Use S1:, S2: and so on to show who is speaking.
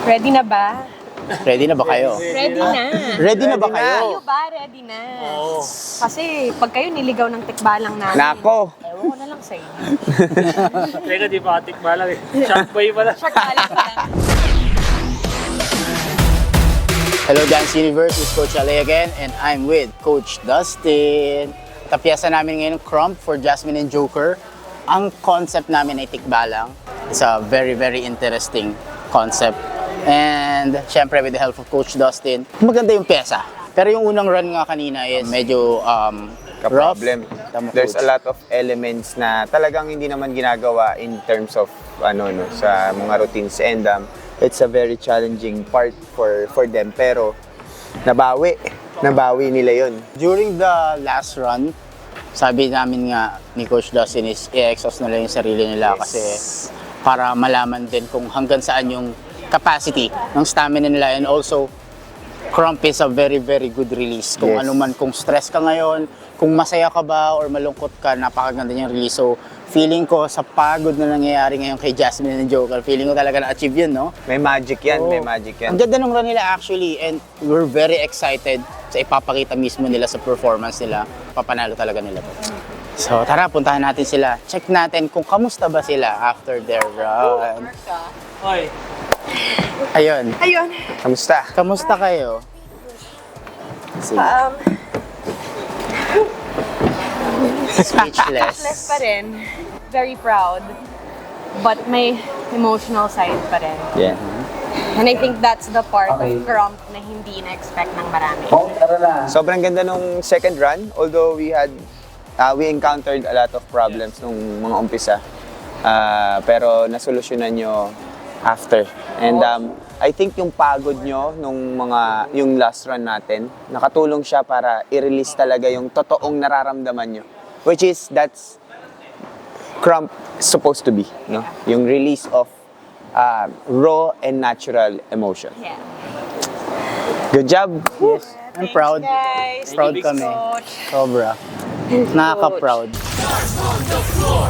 S1: Ready na ba?
S2: Ready na ba kayo?
S1: Ready na.
S2: Ready na ba kayo?
S1: Kayo ba? Ready na. Kasi pag kayo niligaw ng tikbalang namin,
S2: Nako!
S1: ewan ko na lang sa inyo.
S3: Teka, di pa tikbalang eh. Shark boy pala.
S1: Shark balik pa lang.
S2: Hello Dance Universe, it's Coach Ale again and I'm with Coach Dustin. Tapyasa namin ngayon Crump for Jasmine and Joker. Ang concept namin ay tikbalang. It's a very, very interesting concept. And syempre with the help of Coach Dustin, maganda yung pyesa. Pero yung unang run nga kanina is medyo rough.
S4: Problem.
S2: Tama,
S4: There's
S2: Coach.
S4: a lot of elements na talagang hindi naman ginagawa in terms of sa mga routines, and it's a very challenging part for them, pero nabawi nila yon.
S2: During the last run, sabi namin nga ni Coach Dustin is i-exhaust nila yung sarili nila kasi para malaman din kung hanggang saan yung capacity ng stamina nila, and also Crump is a very, very good release. Kung
S4: Yes.
S2: ano man, kung stress ka ngayon, kung masaya ka ba or malungkot ka, napakaganda niyang release. So, feeling ko sa pagod na nangyayari ngayon kay Jasmine and Joker, feeling ko talaga na-achieve yun, no?
S4: May magic yan,
S2: Oo.
S4: may magic yan.
S2: Ang ganda ng run nila actually, and we're very excited sa ipapakita mismo nila sa performance nila. Papanalo talaga nila to. So tara, puntahan natin sila. Check natin kung kamusta ba sila after their run.
S3: Hoy,
S2: Ayun,
S1: Ayun.
S4: Kamusta?
S2: kamusta kayo? Sige.
S1: Less
S2: Speechless.
S1: pa rin. Very proud. But may emotional side pa rin.
S4: Yeah.
S1: And I think that's the part of Crump na hindi na-expect ng marami.
S4: Sobrang ganda nung second run, although we encountered a lot of problems nung mga umpisa. Pero nasolusyonan nyo after. And I think yung pagod nyo yung last run natin, nakatulong siya para i-release talaga yung totoong nararamdaman nyo. Which is, that's Crump supposed to be, no? Yung release of raw and natural emotion.
S1: Yeah.
S4: Good job!
S2: Yes, I'm proud.
S1: Guys,
S2: Proud
S1: thanks,
S2: kami.
S1: Coach.
S2: Sobra. Nakaka-proud.
S5: On the floor.